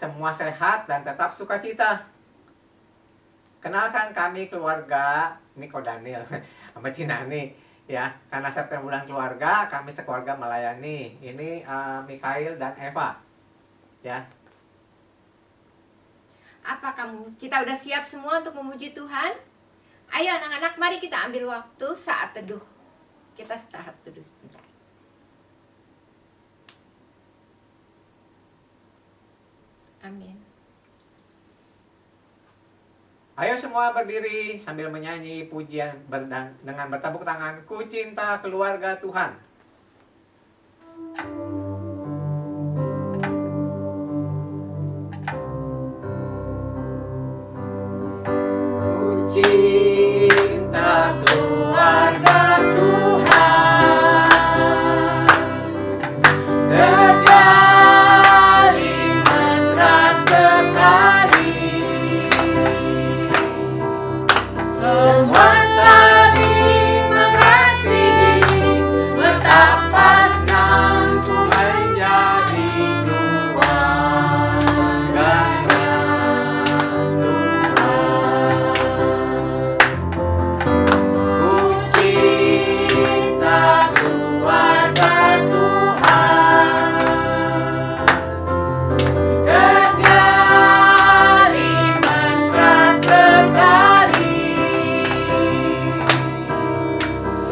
semua sehat dan tetap sukacita. Kenalkan kami keluarga Niko Daniel sama Cina nih ya. Karena September bulan keluarga, kami sekeluarga melayani. Ini Mikhail dan Eva ya. Apa kamu? Kita udah siap semua untuk memuji Tuhan? Ayo anak-anak, mari kita ambil waktu saat teduh. Kita istirahat teduh sebentar. Amin. Ayo semua berdiri sambil menyanyi pujian dengan bertepuk tangan. Ku cinta keluarga Tuhan. Ku cinta keluarga Tuhan, terjalin mesra sekali. Semua saling mengasihi, betapa senangku menjadi keluarganya Tuhan. Ku cinta keluarga Tuhan, terjalin mesra sekali.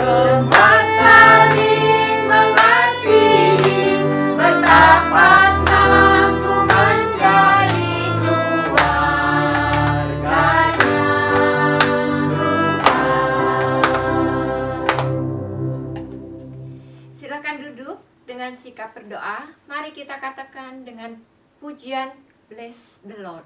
Semua saling mengasihi, betapa senangku menjadi keluarganya Tuhan. Silakan duduk dengan sikap berdoa. Mari kita katakan dengan pujian Bless the Lord.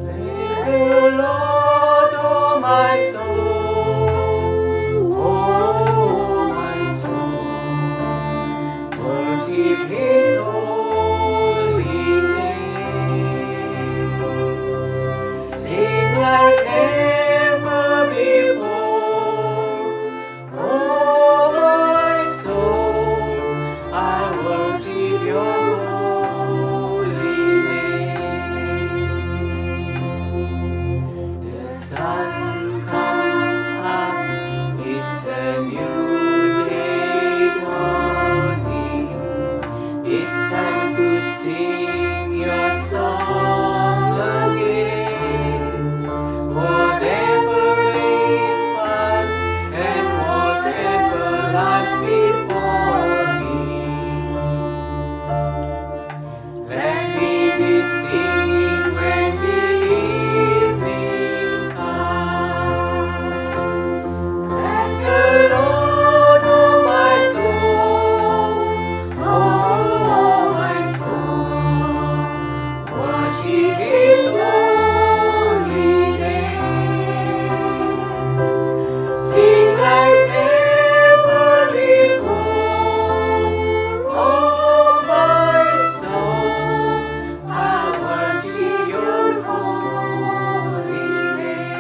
Bless the Lord, oh my soul, oh my soul, worship His holy name. Sing like never before, oh my soul, I worship Your holy name. The sun comes up, it's a new day dawning. It's time to sing Your song again. Whatever it was and whatever lies before me, let me be singing when the evening comes. Bless the Lord, oh my soul, oh my soul, worship His holy name. Sing like never before, oh my soul, I worship Your holy name.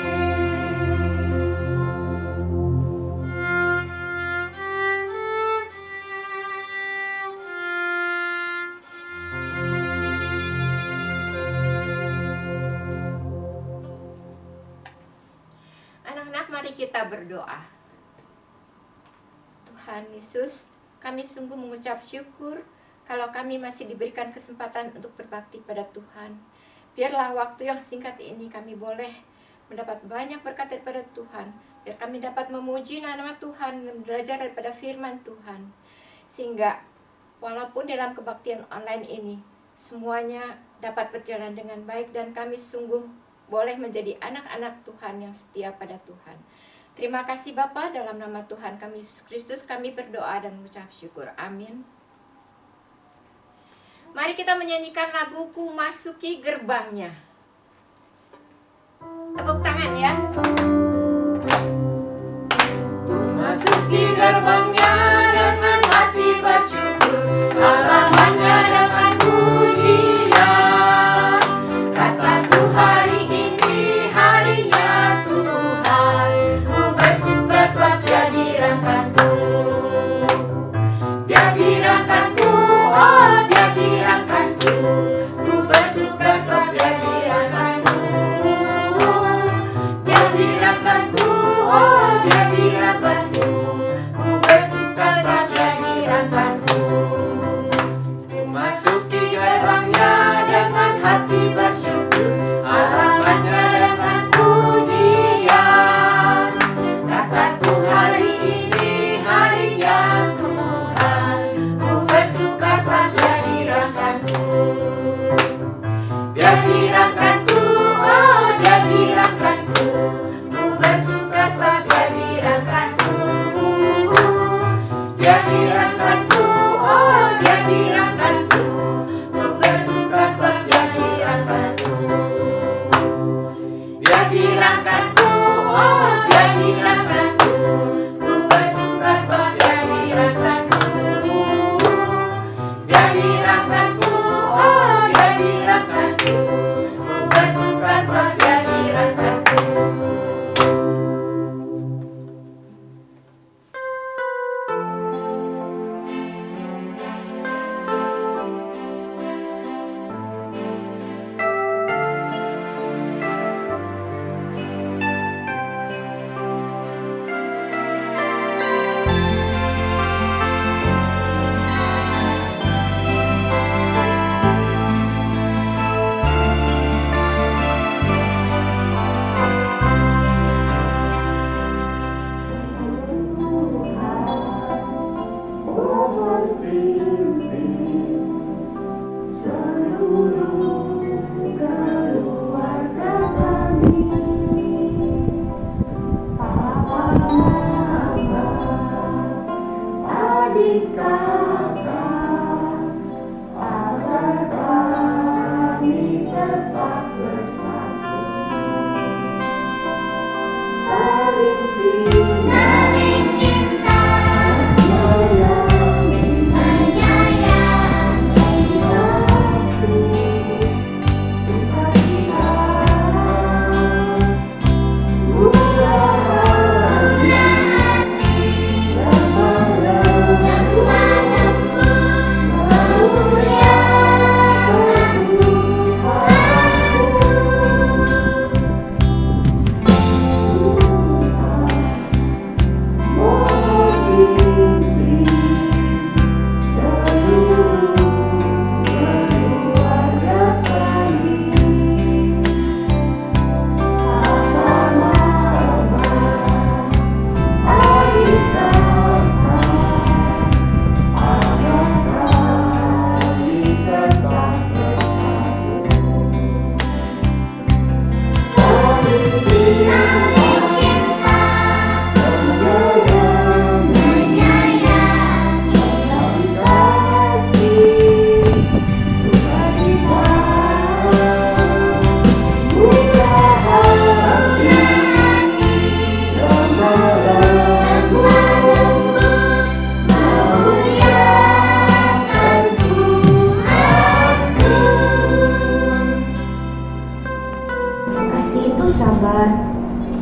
Anak-anak, mari kita berdoa. Tuhan Yesus, kami sungguh mengucap syukur kalau kami masih diberikan kesempatan untuk berbakti pada Tuhan. Biarlah waktu yang singkat ini kami boleh mendapat banyak berkat daripada Tuhan. Biar kami dapat memuji nama Tuhan dan belajar daripada firman Tuhan. Sehingga walaupun dalam kebaktian online ini, semuanya dapat berjalan dengan baik dan kami sungguh boleh menjadi anak-anak Tuhan yang setia pada Tuhan. Terima kasih Bapa, dalam nama Tuhan kami Yesus Kristus kami berdoa dan mengucap syukur. Amin. Mari kita menyanyikan lagu Ku Masuki Gerbangnya. Tepuk tangan ya. Ku masuki gerbangnya dengan hati bersyukur, halamannya dengan pujian.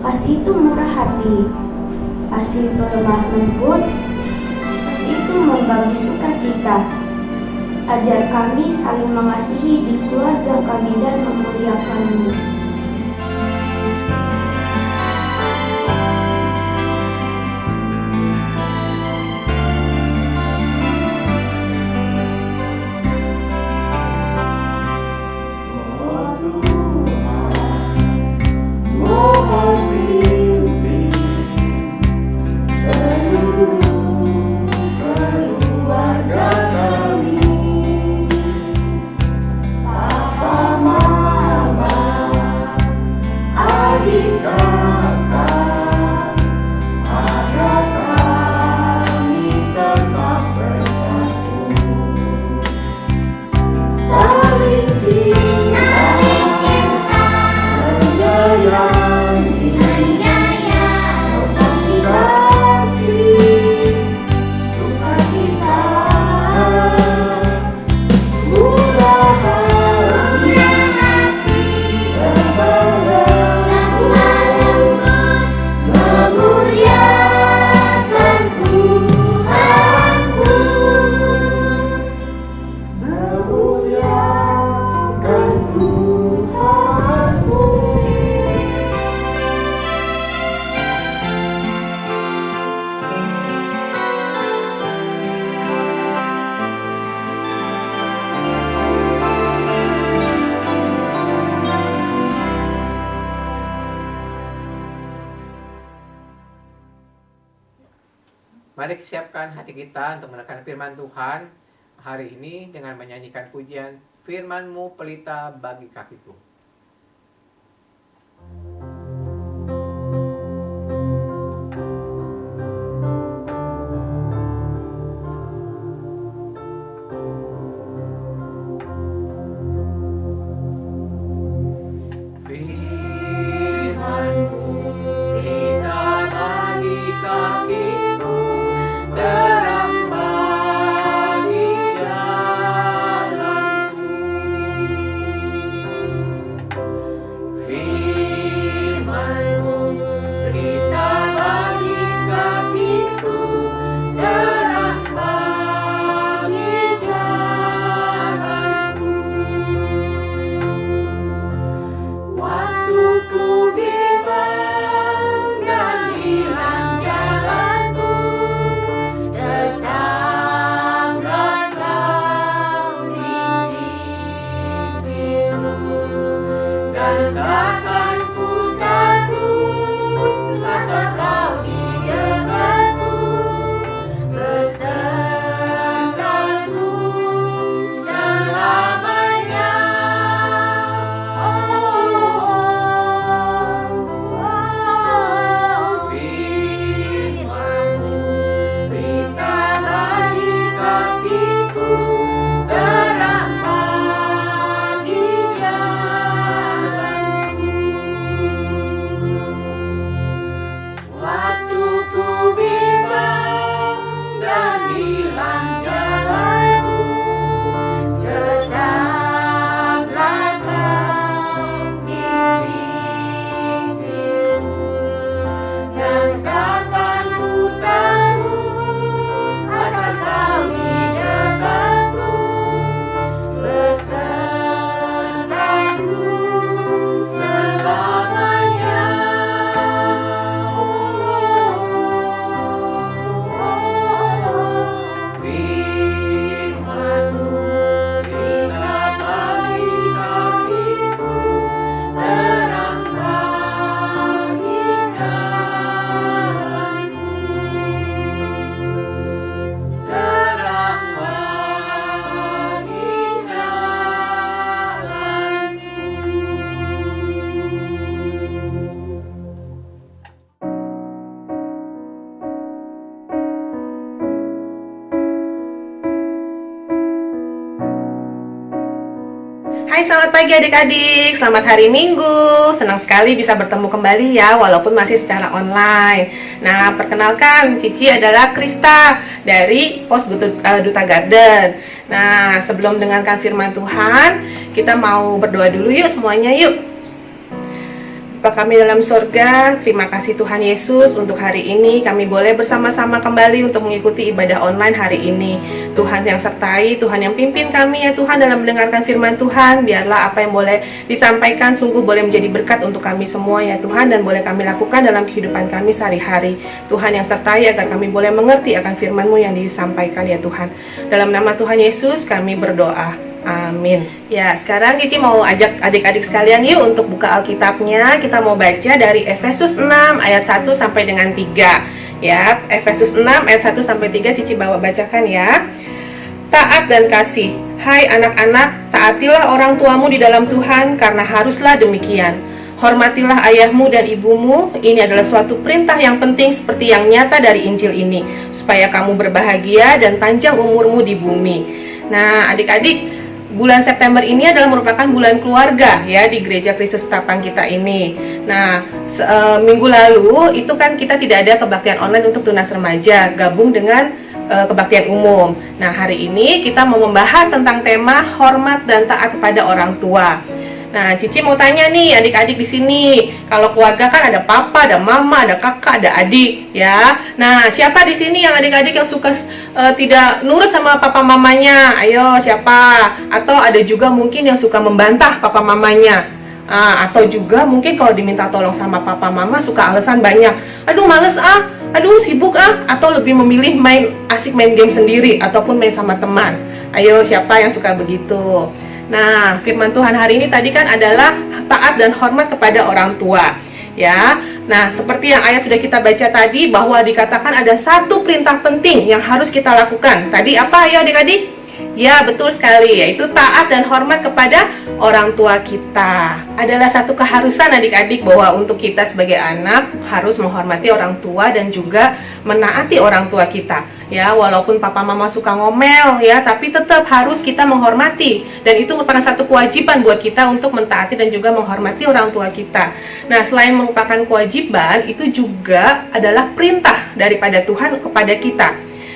Kasih itu murah hati, kasih itu lemah lembut, kasih itu membagi sukacita. Ajar kami saling mengasihi di keluarga kami dan memuliakan-Mu. Mari siapkan hati kita untuk menekan firman Tuhan hari ini dengan menyanyikan pujian Firman-Mu pelita bagi kakiku. Hai, selamat pagi adik-adik. Selamat hari Minggu. Senang sekali bisa bertemu kembali ya, walaupun masih secara online. Nah, perkenalkan, Cici adalah Krista dari Pos Duta Garden. Nah, sebelum mendengarkan firman Tuhan, kita mau berdoa dulu yuk semuanya yuk. Bapa kami dalam surga, terima kasih Tuhan Yesus untuk hari ini kami boleh bersama-sama kembali untuk mengikuti ibadah online hari ini. Tuhan yang sertai, Tuhan yang pimpin kami ya Tuhan dalam mendengarkan firman Tuhan. Biarlah apa yang boleh disampaikan sungguh boleh menjadi berkat untuk kami semua ya Tuhan, dan boleh kami lakukan dalam kehidupan kami sehari-hari. Tuhan yang sertai agar kami boleh mengerti akan firman-Mu yang disampaikan ya Tuhan. Dalam nama Tuhan Yesus kami berdoa. Amin. Ya, sekarang Cici mau ajak adik-adik sekalian yuk untuk buka Alkitabnya. Kita mau baca dari Efesus 6 ayat 1 sampai dengan 3. Ya, Efesus 6 ayat 1 sampai 3 Cici bawa bacakan ya. Taat dan kasih. Hai anak-anak, taatilah orang tuamu di dalam Tuhan, karena haruslah demikian. Hormatilah ayahmu dan ibumu. Ini adalah suatu perintah yang penting seperti yang nyata dari Injil ini, supaya kamu berbahagia dan panjang umurmu di bumi. Nah, adik-adik, bulan September ini adalah merupakan bulan keluarga ya di Gereja Kristus Ketapang kita ini. Nah, minggu lalu itu kan kita tidak ada kebaktian online untuk tunas remaja, gabung dengan kebaktian umum. Nah, hari ini kita mau membahas tentang tema hormat dan taat kepada orang tua. Nah, Cici mau tanya nih adik-adik di sini. Kalau keluarga kan ada papa, ada mama, ada kakak, ada adik, ya. Nah, siapa di sini yang adik-adik yang suka tidak nurut sama papa mamanya? Ayo, siapa? Atau ada juga mungkin yang suka membantah papa mamanya. Atau juga mungkin kalau diminta tolong sama papa mama suka alasan banyak. Aduh, males aduh sibuk atau lebih memilih asik main game sendiri ataupun main sama teman. Ayo, siapa yang suka begitu? Nah, firman Tuhan hari ini tadi kan adalah taat dan hormat kepada orang tua, ya. Nah, seperti yang ayat sudah kita baca tadi, bahwa dikatakan ada satu perintah penting yang harus kita lakukan. Tadi apa ya adik-adik? Ya, betul sekali, yaitu taat dan hormat kepada orang tua kita. Adalah satu keharusan adik-adik bahwa untuk kita sebagai anak harus menghormati orang tua dan juga menaati orang tua kita. Ya, walaupun papa mama suka ngomel ya, tapi tetap harus kita menghormati. Dan itu merupakan satu kewajiban buat kita untuk mentaati dan juga menghormati orang tua kita. Nah, selain merupakan kewajiban, itu juga adalah perintah daripada Tuhan kepada kita.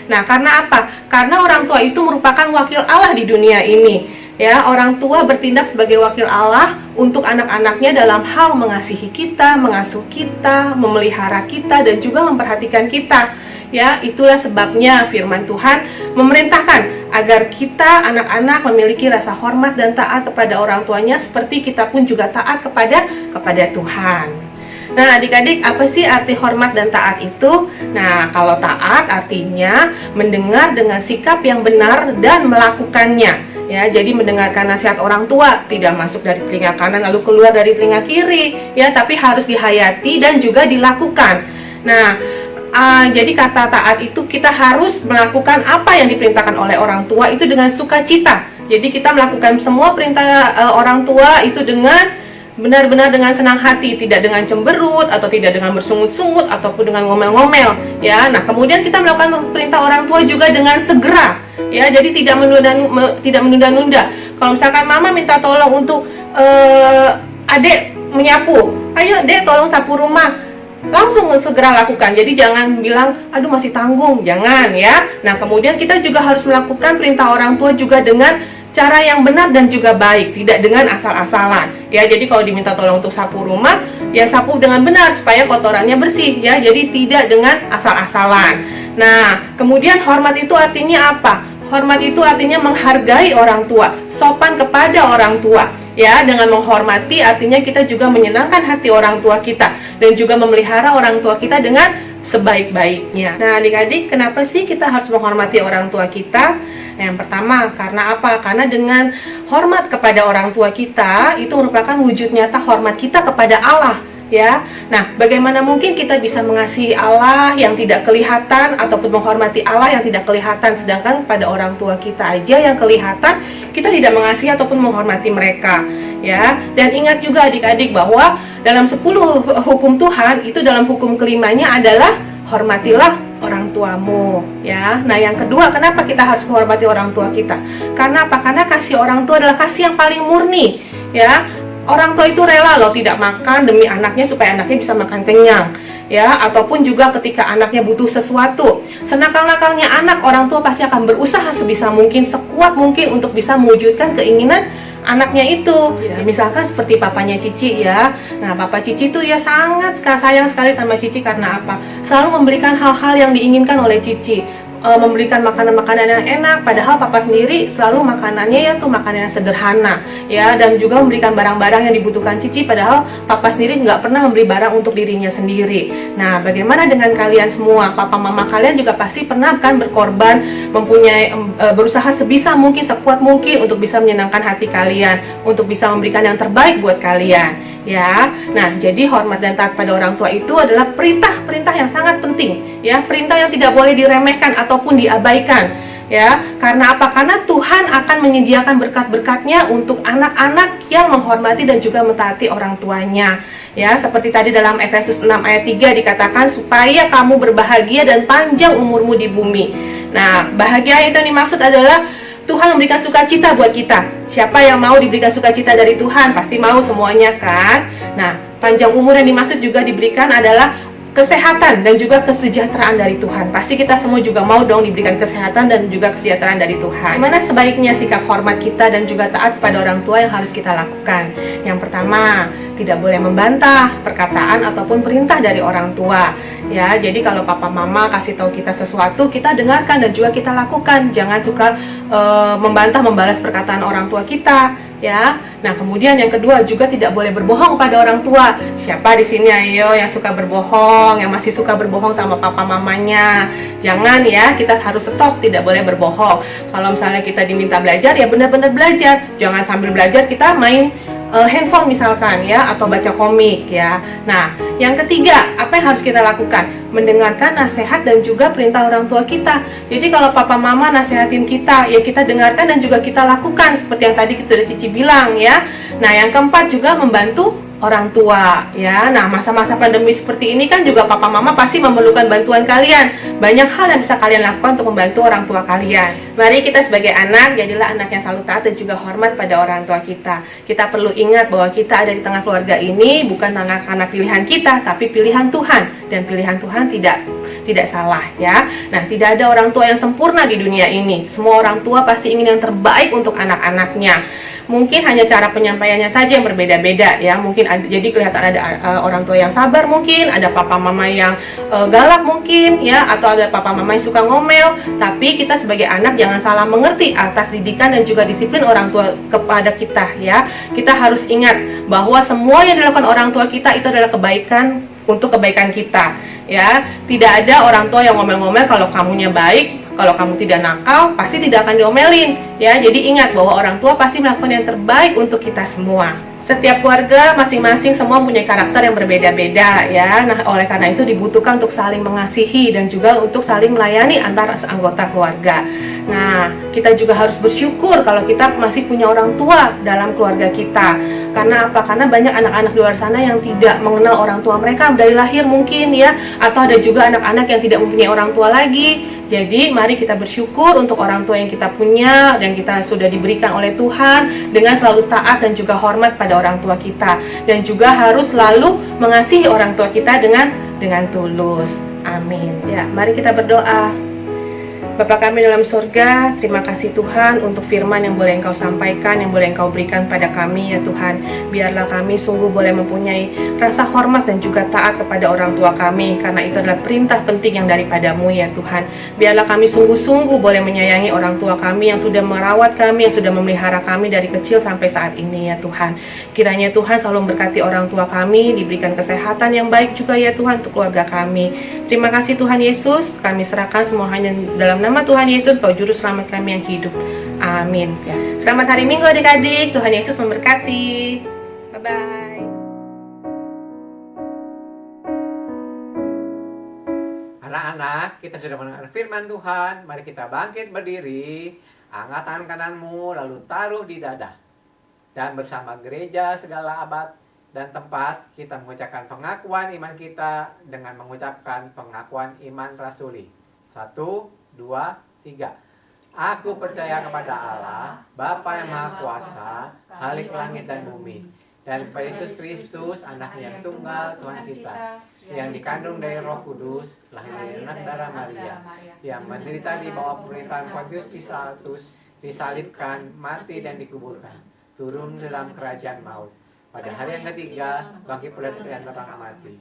Nah, karena apa? Karena orang tua itu merupakan wakil Allah di dunia ini. Ya, orang tua bertindak sebagai wakil Allah untuk anak-anaknya dalam hal mengasihi kita, mengasuh kita, memelihara kita, dan juga memperhatikan kita. Ya, itulah sebabnya firman Tuhan memerintahkan agar kita anak-anak memiliki rasa hormat dan taat kepada orang tuanya, seperti kita pun juga taat kepada Tuhan. Nah, adik-adik, apa sih arti hormat dan taat itu? Nah, kalau taat artinya mendengar dengan sikap yang benar dan melakukannya. Ya, jadi mendengarkan nasihat orang tua, tidak masuk dari telinga kanan lalu keluar dari telinga kiri, ya, tapi harus dihayati dan juga dilakukan. Nah, jadi kata taat itu kita harus melakukan apa yang diperintahkan oleh orang tua itu dengan sukacita. Jadi kita melakukan semua perintah orang tua itu dengan benar-benar dengan senang hati, tidak dengan cemberut atau tidak dengan bersungut-sungut ataupun dengan ngomel-ngomel, ya. Nah, kemudian kita melakukan perintah orang tua juga dengan segera, ya. Jadi tidak menunda-nunda. Kalau misalkan mama minta tolong untuk adek menyapu, ayo dek tolong sapu rumah, langsung segera lakukan. Jadi jangan bilang aduh masih tanggung, jangan ya. Nah, kemudian kita juga harus melakukan perintah orang tua juga dengan cara yang benar dan juga baik, tidak dengan asal-asalan. Ya, jadi kalau diminta tolong untuk sapu rumah, ya sapu dengan benar supaya kotorannya bersih, ya. Jadi tidak dengan asal-asalan. Nah, kemudian hormat itu artinya apa? Hormat itu artinya menghargai orang tua, sopan kepada orang tua. Ya, dengan menghormati artinya kita juga menyenangkan hati orang tua kita dan juga memelihara orang tua kita dengan sebaik-baiknya. Nah, adik-adik, kenapa sih kita harus menghormati orang tua kita? Yang pertama, karena apa? Karena dengan hormat kepada orang tua kita, itu merupakan wujud nyata hormat kita kepada Allah, ya. Nah, bagaimana mungkin kita bisa mengasihi Allah yang tidak kelihatan ataupun menghormati Allah yang tidak kelihatan, sedangkan pada orang tua kita aja yang kelihatan kita tidak mengasihi ataupun menghormati mereka, ya. Dan ingat juga adik-adik bahwa dalam 10 hukum Tuhan itu dalam hukum kelimanya adalah hormatilah orang orang tuamu, ya. Nah, yang kedua, kenapa kita harus menghormati orang tua kita? Karena apa? Karena kasih orang tua adalah kasih yang paling murni, ya. Orang tua itu rela loh tidak makan demi anaknya supaya anaknya bisa makan kenyang, ya. Ataupun juga ketika anaknya butuh sesuatu, senakal-nakalnya anak, orang tua pasti akan berusaha sebisa mungkin, sekuat mungkin untuk bisa mewujudkan keinginan anaknya itu. Ya, misalkan seperti papanya Cici, ya. Nah, papa Cici itu ya sangat sayang sekali sama Cici. Karena apa? Selalu memberikan hal-hal yang diinginkan oleh Cici, memberikan makanan-makanan yang enak, padahal papa sendiri selalu makanannya ya tuh makanan yang sederhana, ya. Dan juga memberikan barang-barang yang dibutuhkan Cici, padahal papa sendiri nggak pernah memberi barang untuk dirinya sendiri. Nah, bagaimana dengan kalian semua? Papa mama kalian juga pasti pernah kan berkorban, mempunyai berusaha sebisa mungkin, sekuat mungkin untuk bisa menyenangkan hati kalian, untuk bisa memberikan yang terbaik buat kalian, ya. Nah, jadi hormat dan taat pada orang tua itu adalah perintah yang sangat penting, ya. Perintah yang tidak boleh diremehkan ataupun diabaikan, ya. Karena apa? Karena Tuhan akan menyediakan berkat-berkatnya untuk anak-anak yang menghormati dan juga mentaati orang tuanya, ya. Seperti tadi dalam Efesus 6 ayat 3 dikatakan, supaya kamu berbahagia dan panjang umurmu di bumi. Nah, bahagia itu yang dimaksud adalah Tuhan memberikan sukacita buat kita. Siapa yang mau diberikan sukacita dari Tuhan? Pasti mau semuanya kan? Nah, panjang umur yang dimaksud juga diberikan adalah kesehatan dan juga kesejahteraan dari Tuhan. Pasti kita semua juga mau dong diberikan kesehatan dan juga kesejahteraan dari Tuhan. Gimana sebaiknya sikap hormat kita dan juga taat pada orang tua yang harus kita lakukan? Yang pertama, tidak boleh membantah perkataan ataupun perintah dari orang tua, ya. Jadi kalau papa mama kasih tahu kita sesuatu, kita dengarkan dan juga kita lakukan. Jangan suka membantah, membalas perkataan orang tua kita, ya. Nah, kemudian yang kedua juga tidak boleh berbohong pada orang tua. Siapa di sini ayo yang suka berbohong, yang masih suka berbohong sama papa mamanya? Jangan, ya, kita harus stop, tidak boleh berbohong. Kalau misalnya kita diminta belajar, ya benar-benar belajar. Jangan sambil belajar kita main handphone misalkan, ya, atau baca komik, ya. Nah, yang ketiga, apa yang harus kita lakukan? Mendengarkan nasihat dan juga perintah orang tua kita. Jadi kalau papa mama nasihatin kita, ya kita dengarkan dan juga kita lakukan seperti yang tadi sudah Cici bilang, ya. Nah, yang keempat juga membantu orang tua, ya. Nah, masa-masa pandemi seperti ini kan juga papa mama pasti memerlukan bantuan kalian. Banyak hal yang bisa kalian lakukan untuk membantu orang tua kalian. Mari kita sebagai anak, jadilah anak yang selalu taat dan juga hormat pada orang tua kita. Kita perlu ingat bahwa kita ada di tengah keluarga ini bukan anak-anak pilihan kita, tapi pilihan Tuhan. Dan pilihan Tuhan tidak salah, ya. Nah, tidak ada orang tua yang sempurna di dunia ini. Semua orang tua pasti ingin yang terbaik untuk anak-anaknya. Mungkin hanya cara penyampaiannya saja yang berbeda-beda, ya. Mungkin jadi kelihatan ada orang tua yang sabar, mungkin ada papa mama yang galak mungkin, ya, atau ada papa mama yang suka ngomel. Tapi kita sebagai anak jangan salah mengerti atas didikan dan juga disiplin orang tua kepada kita, ya. Kita harus ingat bahwa semua yang dilakukan orang tua kita itu adalah kebaikan untuk kebaikan kita, ya. Tidak ada orang tua yang ngomel-ngomel kalau kamunya baik. Kalau kamu tidak nakal, pasti tidak akan diomelin, ya. Jadi ingat bahwa orang tua pasti melakukan yang terbaik untuk kita semua. Setiap keluarga masing-masing semua punya karakter yang berbeda-beda, ya. Nah, oleh karena itu dibutuhkan untuk saling mengasihi dan juga untuk saling melayani antara anggota keluarga. Nah, kita juga harus bersyukur kalau kita masih punya orang tua dalam keluarga kita. Karena apa? Karena banyak anak-anak di luar sana yang tidak mengenal orang tua mereka dari lahir mungkin, ya. Atau ada juga anak-anak yang tidak mempunyai orang tua lagi. Jadi mari kita bersyukur untuk orang tua yang kita punya dan kita sudah diberikan oleh Tuhan, dengan selalu taat dan juga hormat pada orang tua kita, dan juga harus selalu mengasihi orang tua kita dengan tulus. Amin. Ya, mari kita berdoa. Bapa kami dalam surga, terima kasih Tuhan untuk firman yang boleh Engkau sampaikan, yang boleh Engkau berikan pada kami, ya Tuhan. Biarlah kami sungguh boleh mempunyai rasa hormat dan juga taat kepada orang tua kami, karena itu adalah perintah penting yang daripadamu, ya Tuhan. Biarlah kami sungguh-sungguh boleh menyayangi orang tua kami yang sudah merawat kami, yang sudah memelihara kami dari kecil sampai saat ini, ya Tuhan. Kiranya Tuhan selalu memberkati orang tua kami, diberikan kesehatan yang baik juga, ya Tuhan, untuk keluarga kami. Terima kasih Tuhan Yesus, kami serahkan semua hanya dalam nama Tuhan Yesus, Kau Juru Selamat kami yang hidup. Amin. Ya. Selamat hari Minggu adik-adik, Tuhan Yesus memberkati. Bye-bye. Anak-anak, kita sudah mendengar firman Tuhan. Mari kita bangkit berdiri, angkat tangan kananmu, lalu taruh di dada. Dan bersama gereja segala abad dan tempat, kita mengucapkan pengakuan iman kita dengan mengucapkan pengakuan iman rasuli. 1, 2, 3. Aku percaya kepada Allah, Bapa yang Maha Kuasa, Khalik langit dan bumi, dan kepada Yesus Kristus, Anaknya yang tunggal, Tuhan kita, yang dikandung dari Roh Kudus, lahir dari anak darah Maria, yang menderita di bawah pemerintahan Pontius Pilatus, disalibkan, mati dan dikuburkan, turun dalam kerajaan maut. Pada hari yang ketiga, bangkit pula dari antara orang mati,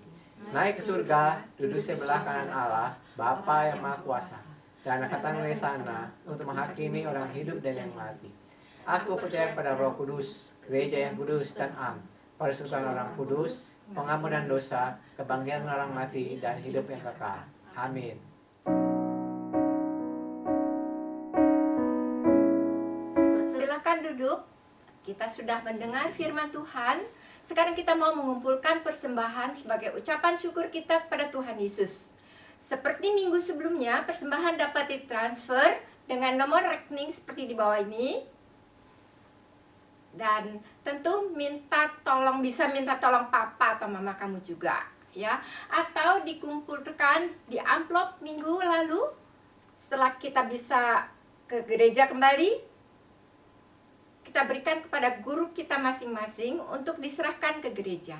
naik ke surga, duduk sebelah kanan Allah, Bapa yang Maha Kuasa, dan akan datang dari sana untuk menghakimi orang hidup dan yang mati. Aku percaya kepada Roh Kudus, gereja yang kudus dan am, persekutuan orang kudus, pengampunan dosa, kebangkitan orang mati, dan hidup yang kekal. Amin. Silakan duduk. Kita sudah mendengar firman Tuhan. Sekarang kita mau mengumpulkan persembahan sebagai ucapan syukur kita pada Tuhan Yesus. Seperti minggu sebelumnya, persembahan dapat ditransfer dengan nomor rekening seperti di bawah ini. Dan tentu bisa minta tolong papa atau mama kamu juga, ya. Atau dikumpulkan di amplop minggu lalu setelah kita bisa ke gereja kembali, kita berikan kepada guru kita masing-masing untuk diserahkan ke gereja.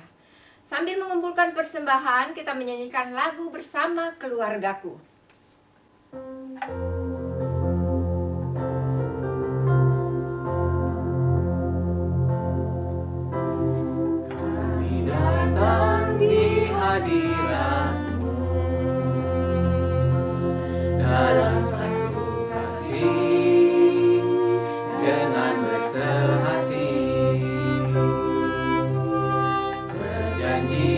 Sambil mengumpulkan persembahan, kita menyanyikan lagu bersama keluargaku. Kami datang di hadirat-Mu dalam satu kasih dengan bersehati, berjanji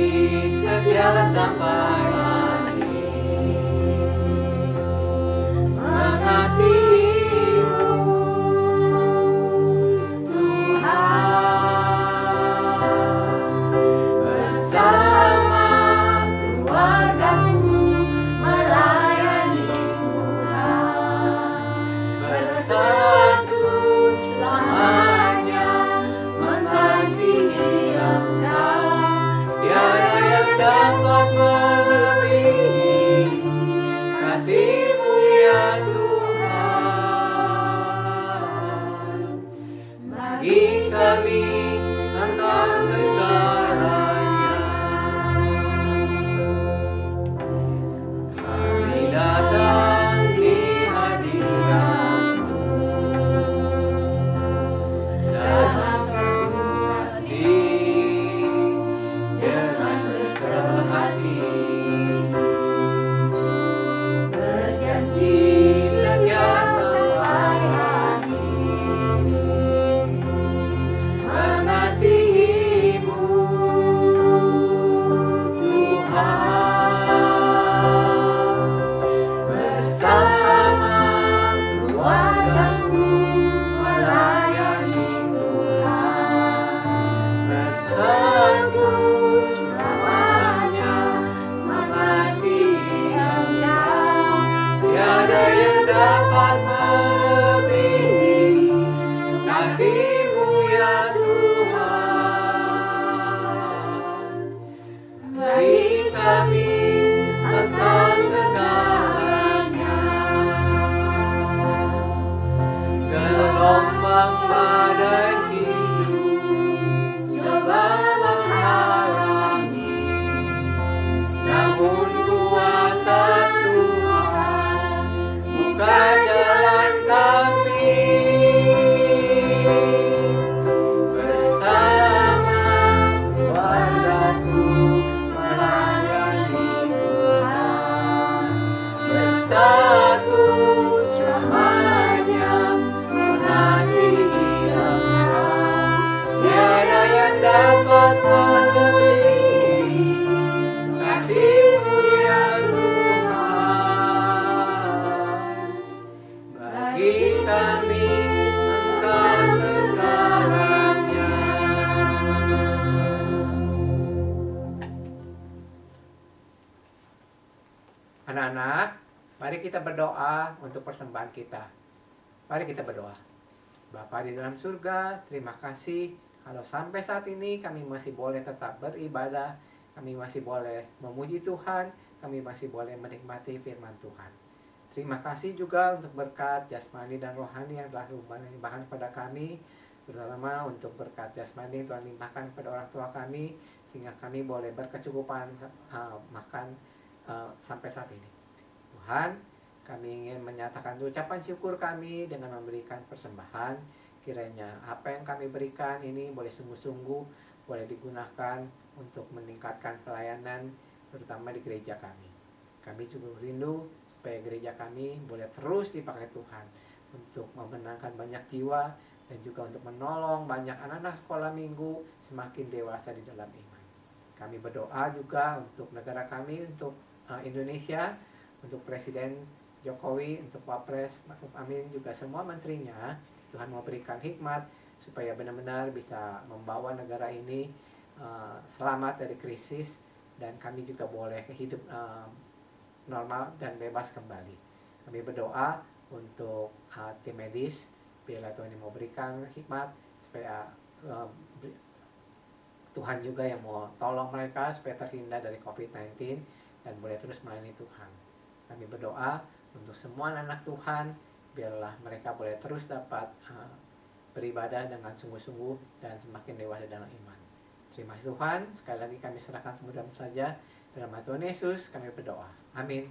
setia sampai akhir, mengasihi-Mu Tuhan, bersama keluargaku melayani Tuhan, bersatu selamanya mengasihi Engkau. Tiada yang dapat melebihi kasih-Mu ya Tuhan. Bagi kami Engkau segalanya. Kami datang di hadirat-Mu dalam satu kasih dengan bersehati, berjanji setia sampai akhir, mengasihi-Mu Tuhan, bersama keluargaku melayani Tuhan, bersatu selamanya mengasihi Engkau. Tiada yang dapat melebihi kasih-Mu ya Tuhan. Bagi kami Engkau segalanya. Gelombang badai hidup coba menghalangi, namun kuasa Tuhan buka jalan kami. Bersama keluargaku melayani Tuhan, bersatu selamanya mengasihi Engkau. Tiada yang dapat melebihi kasih-Mu ya Tuhan. Bagi kami Engkau segalanya. Anak-anak, mari kita berdoa untuk persembahan kita. Mari kita berdoa. Bapa di dalam surga, terima kasih kalau sampai saat ini kami masih boleh tetap beribadah, kami masih boleh memuji Tuhan, kami masih boleh menikmati firman Tuhan. Terima kasih juga untuk berkat jasmani dan rohani yang telah Tuhan limpahkan kepada kami, terutama untuk berkat jasmani Tuhan limpahkan kepada orang tua kami, sehingga kami boleh berkecukupan makan sampai saat ini. Tuhan, kami ingin menyatakan ucapan syukur kami dengan memberikan persembahan. Kiranya apa yang kami berikan ini boleh sungguh-sungguh boleh digunakan untuk meningkatkan pelayanan, terutama di gereja kami. Kami juga rindu supaya gereja kami boleh terus dipakai Tuhan untuk memenangkan banyak jiwa dan juga untuk menolong banyak anak-anak sekolah minggu semakin dewasa di dalam iman. Kami berdoa juga untuk negara kami, untuk Indonesia, untuk Presiden Jokowi, untuk Wapres Ma'ruf Amin, juga semua menterinya. Tuhan mau berikan hikmat supaya benar-benar bisa membawa negara ini selamat dari krisis, dan kami juga boleh hidup normal dan bebas kembali. Kami berdoa untuk tim medis, biarlah Tuhan yang mau berikan hikmat supaya Tuhan juga yang mau tolong mereka supaya terhindar dari COVID-19 dan boleh terus melayani Tuhan. Kami berdoa untuk semua anak Tuhan, biarlah mereka boleh terus dapat beribadah dengan sungguh-sungguh dan semakin dewasa dalam iman. Terima kasih Tuhan, sekali lagi kami serahkan semua saja. Dalam nama Tuhan Yesus kami berdoa. Amin.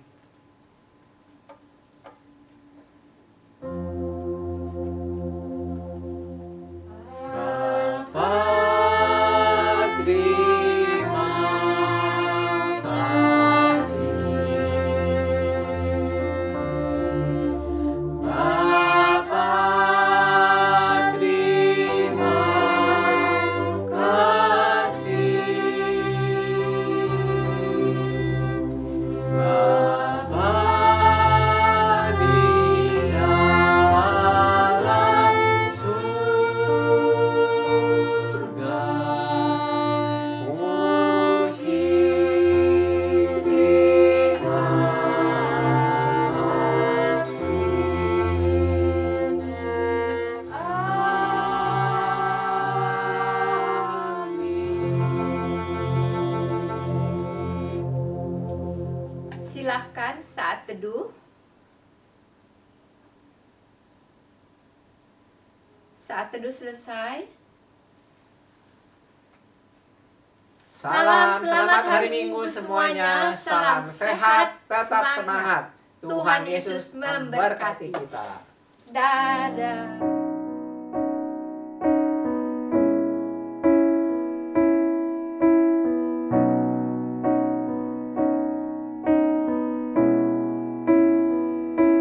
Silahkan saat teduh. Saat teduh selesai. Salam selamat hari Minggu semuanya. Salam sehat, tetap semangat. Tuhan Yesus memberkati kita. Dadah.